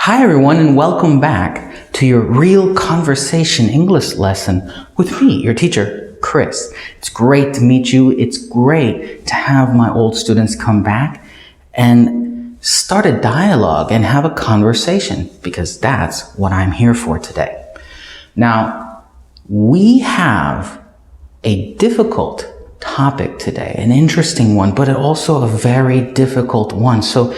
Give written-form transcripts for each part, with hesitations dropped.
Hi everyone, and welcome back to your Real Conversation English lesson with me, your teacher, Chris. It's great to meet you. It's great to have my old students come back and start a dialogue and have a conversation, because that's what I'm here for today. Now, we have a difficult topic today, an interesting one, but also a very difficult one. So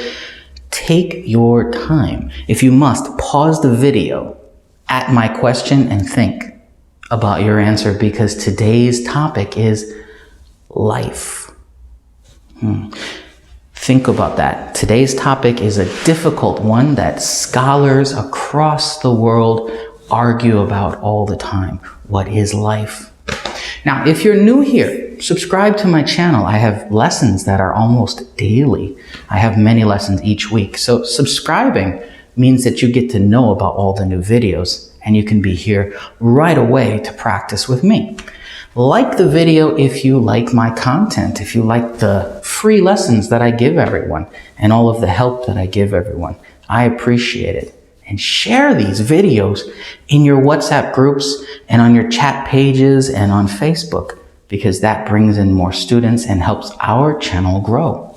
take your time. If you must, pause the video at my question and think about your answer, because today's topic is life. Think about that. Today's topic is a difficult one that scholars across the world argue about all the time. What is life? Now, if you're new here, subscribe to my channel. I have lessons that are almost daily. I have many lessons each week. So subscribing means that you get to know about all the new videos, and you can be here right away to practice with me. Like the video if you like my content, if you like the free lessons that I give everyone and all of the help that I give everyone. I appreciate it. And share these videos in your WhatsApp groups and on your chat pages and on Facebook, because that brings in more students and helps our channel grow.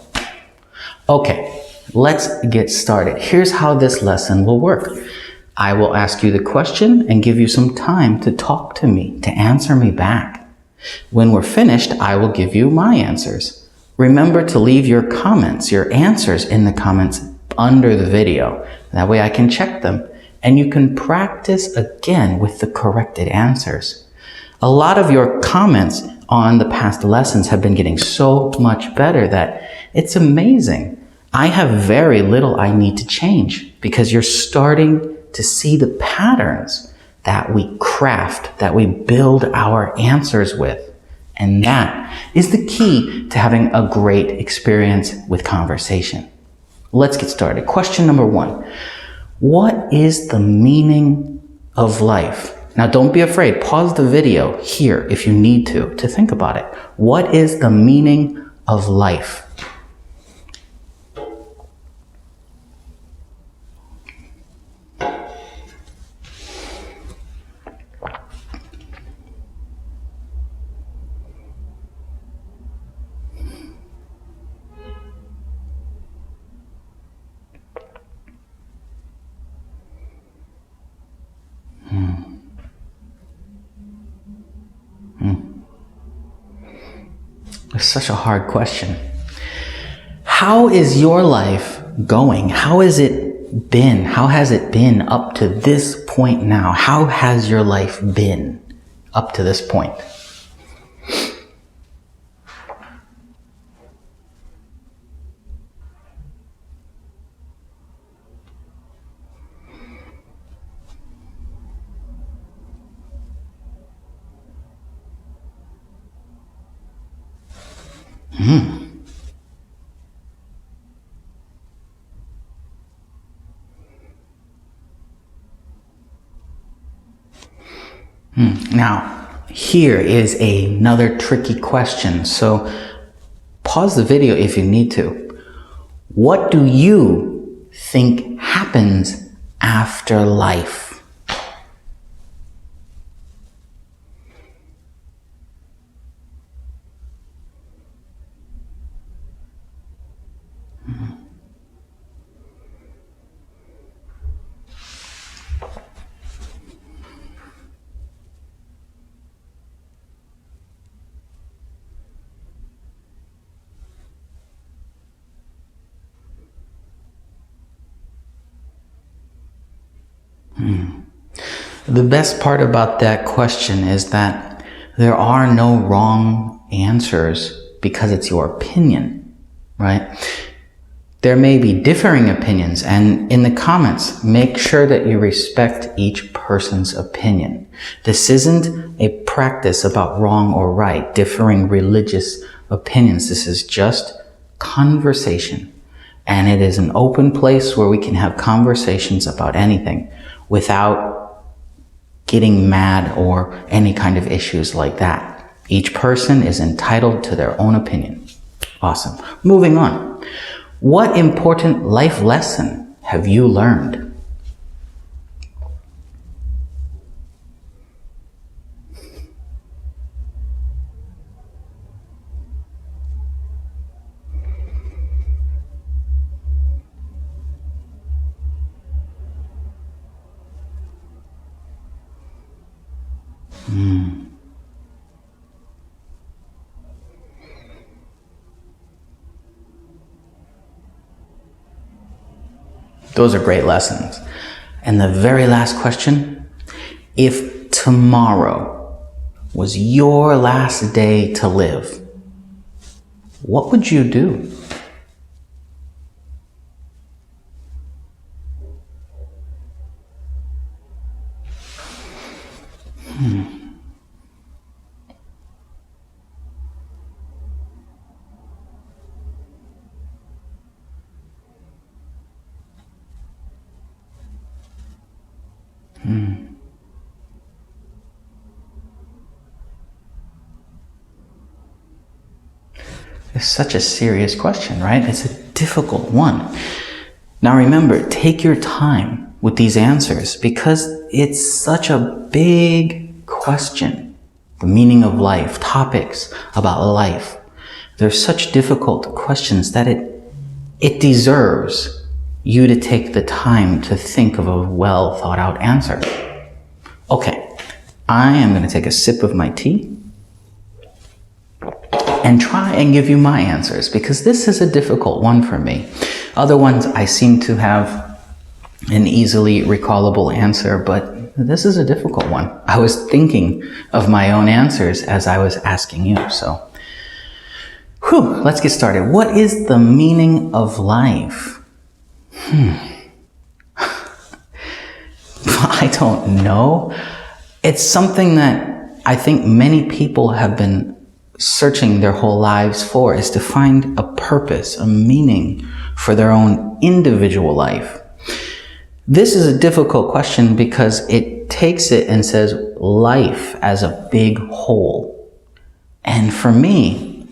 Okay, let's get started. Here's how this lesson will work. I will ask you the question and give you some time to talk to me, to answer me back. When we're finished, I will give you my answers. Remember to leave your comments, your answers in the comments under the video. That way I can check them and you can practice again with the corrected answers. A lot of your comments on the past lessons have been getting so much better that it's amazing. I have very little I need to change, because you're starting to see the patterns that we craft, that we build our answers with. And that is the key to having a great experience with conversation. Let's get started. Question number 1. What is the meaning of life? Now, don't be afraid. Pause the video here if you need to think about it. What is the meaning of life? It's such a hard question. How is your life going? How has it been? How has it been up to this point now? How has your life been up to this point? Now, here is another tricky question. So pause the video if you need to. What do you think happens after life? The best part about that question is that there are no wrong answers, because it's your opinion, right? There may be differing opinions, and in the comments, make sure that you respect each person's opinion. This isn't a practice about wrong or right, differing religious opinions. This is just conversation. And it is an open place where we can have conversations about anything without getting mad or any kind of issues like that. Each person is entitled to their own opinion. Awesome. Moving on. What important life lesson have you learned? Those are great lessons. And the very last question, if tomorrow was your last day to live, what would you do? It's such a serious question, right? It's a difficult one. Now remember, take your time with these answers because it's such a big question. The meaning of life, topics about life. They're such difficult questions that it deserves you to take the time to think of a well thought out answer. Okay, I am going to take a sip of my tea and try and give you my answers because this is a difficult one for me. Other ones I seem to have an easily recallable answer, but this is a difficult one. I was thinking of my own answers as I was asking you, so. Let's get started. What is the meaning of life? I don't know. It's something that I think many people have been searching their whole lives for, is to find a purpose, a meaning for their own individual life. This is a difficult question because it takes it and says life as a big whole. And for me,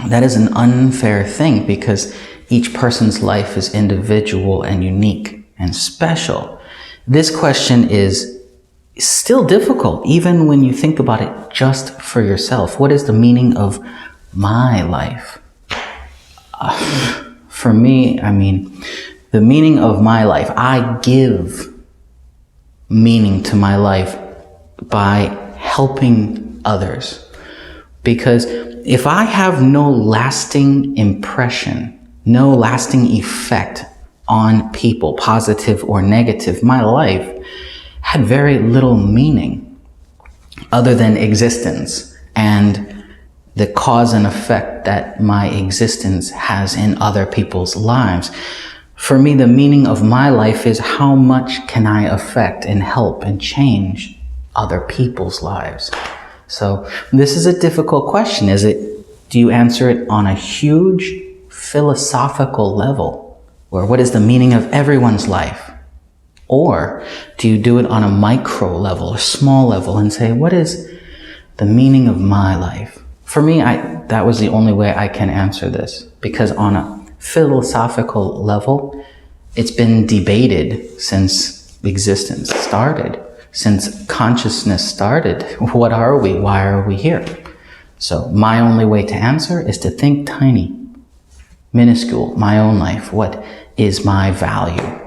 that is an unfair thing because each person's life is individual and unique and special. This question is still difficult, even when you think about it just for yourself. What is the meaning of my life? For me, the meaning of my life, I give meaning to my life by helping others. Because if I have no lasting impression, no lasting effect on people, positive or negative, my life had very little meaning other than existence and the cause and effect that my existence has in other people's lives. For me, the meaning of my life is how much can I affect and help and change other people's lives. So this is a difficult question. Do you answer it on a huge philosophical level, or what is the meaning of everyone's life? Or do you do it on a micro level, a small level, and say, what is the meaning of my life? For me, that was the only way I can answer this, because on a philosophical level, it's been debated since existence started, since consciousness started. What are we? Why are we here? So my only way to answer is to think tiny, minuscule, my own life. What is my value?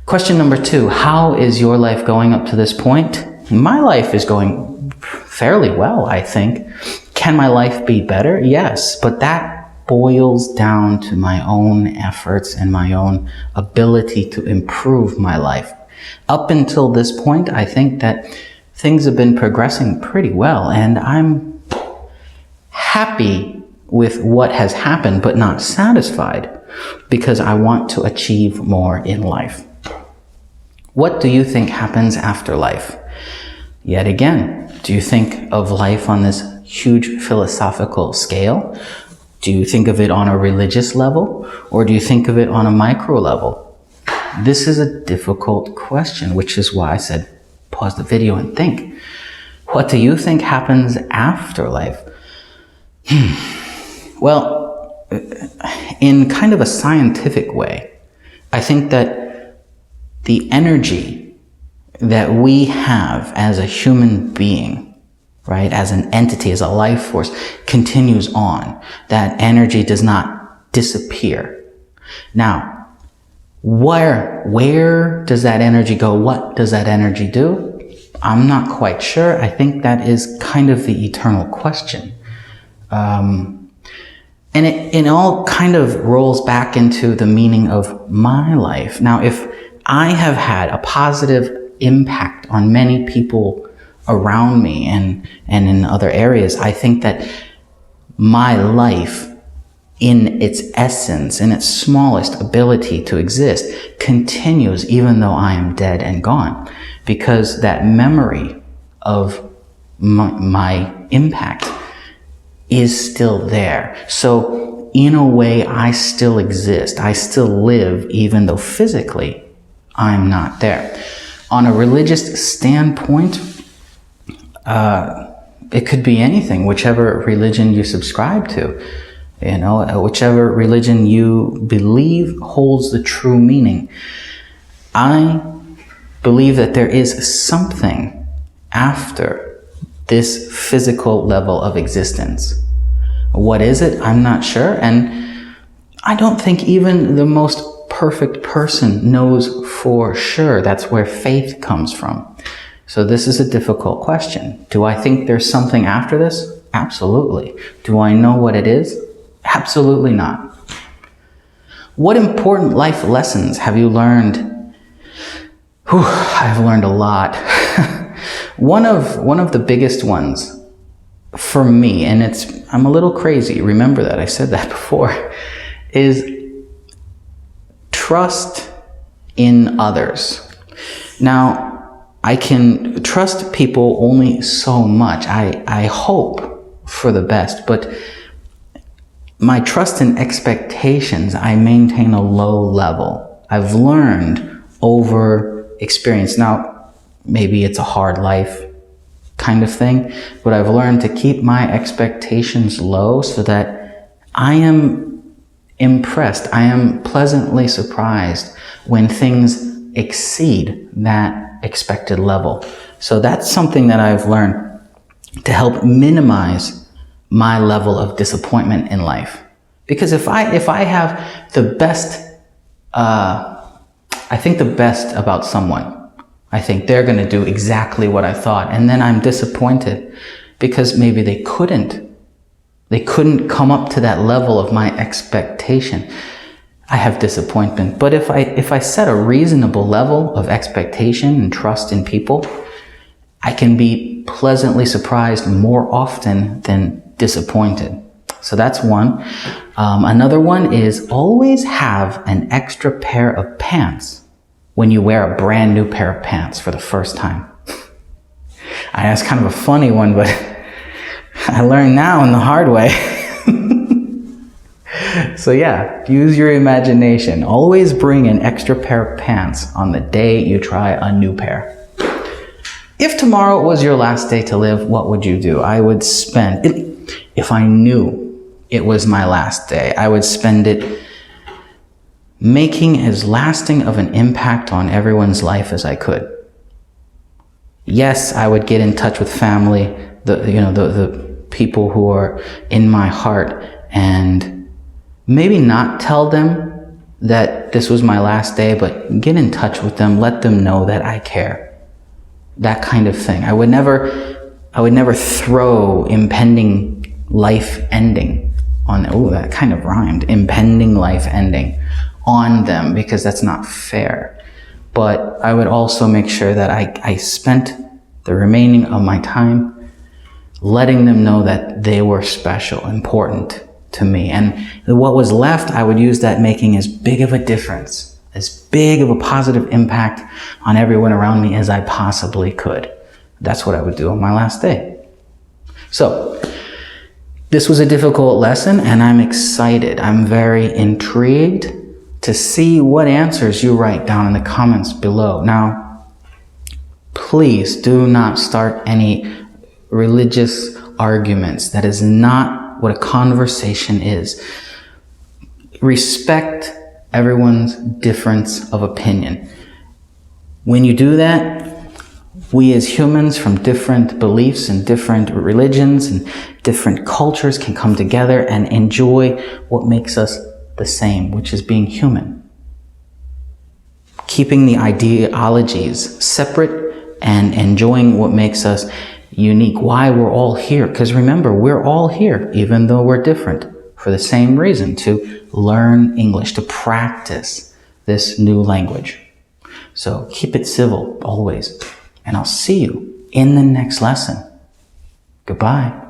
Question number 2, how is your life going up to this point? My life is going fairly well, I think. Can my life be better? Yes, but that boils down to my own efforts and my own ability to improve my life. Up until this point, I think that things have been progressing pretty well, and I'm happy with what has happened, but not satisfied, because I want to achieve more in life. What do you think happens after life? Yet again, do you think of life on this huge philosophical scale? Do you think of it on a religious level, or do you think of it on a micro level? This is a difficult question, which is why I said pause the video and think. What do you think happens after life? Well, in kind of a scientific way, I think that the energy that we have as a human being, right, as an entity, as a life force, continues on. That energy does not disappear. Now, where does that energy go? What does that energy do? I'm not quite sure. I think that is kind of the eternal question. And it all kind of rolls back into the meaning of my life. Now, if I have had a positive impact on many people around me and in other areas, I think that my life, in its essence, in its smallest ability to exist, continues even though I am dead and gone, because that memory of my impact is still there. So in a way, I still exist. I still live, even though physically I'm not there. On a religious standpoint, it could be anything, whichever religion you subscribe to. Whichever religion you believe holds the true meaning. I believe that there is something after this physical level of existence. What is it? I'm not sure. And I don't think even the most perfect person knows for sure. That's where faith comes from. So this is a difficult question. Do I think there's something after this? Absolutely. Do I know what it is? Absolutely not. What important life lessons have you learned? I've learned a lot. One of the biggest ones for me, and I'm a little crazy, remember that, I said that before, is trust in others. Now, I can trust people only so much. I hope for the best, but my trust and expectations, I maintain a low level. I've learned over experience. Now, maybe it's a hard life kind of thing, but I've learned to keep my expectations low so that I am impressed. I am pleasantly surprised when things exceed that expected level. So that's something that I've learned to help minimize my level of disappointment in life. Because if I have the best, I think the best about someone, I think they're going to do exactly what I thought. And then I'm disappointed because maybe they couldn't come up to that level of my expectation. I have disappointment. But if I set a reasonable level of expectation and trust in people, I can be pleasantly surprised more often than disappointed. So that's one. Another one is always have an extra pair of pants when you wear a brand new pair of pants for the first time. That's kind of a funny one, but I learned now in the hard way. So yeah, use your imagination. Always bring an extra pair of pants on the day you try a new pair. If tomorrow was your last day to live, what would you do? I would spend it, if I knew it was my last day, I would spend it making as lasting of an impact on everyone's life as I could. Yes, I would get in touch with family, the people who are in my heart, and maybe not tell them that this was my last day, but get in touch with them, let them know that I care. That kind of thing. I would never throw impending life ending on, that kind of rhymed, impending life ending on them, because that's not fair. But I would also make sure that I spent the remaining of my time letting them know that they were special, important to me. And what was left, I would use that making as big of a difference, as big of a positive impact on everyone around me as I possibly could. That's what I would do on my last day. So, this was a difficult lesson, and I'm excited. I'm very intrigued to see what answers you write down in the comments below. Now, please do not start any religious arguments. That is not what a conversation is. Respect everyone's difference of opinion. When you do that, we as humans from different beliefs and different religions and different cultures can come together and enjoy what makes us the same, which is being human. Keeping the ideologies separate and enjoying what makes us unique, why we're all here. Because remember, we're all here, even though we're different, for the same reason, to learn English, to practice this new language. So keep it civil always, and I'll see you in the next lesson. Goodbye.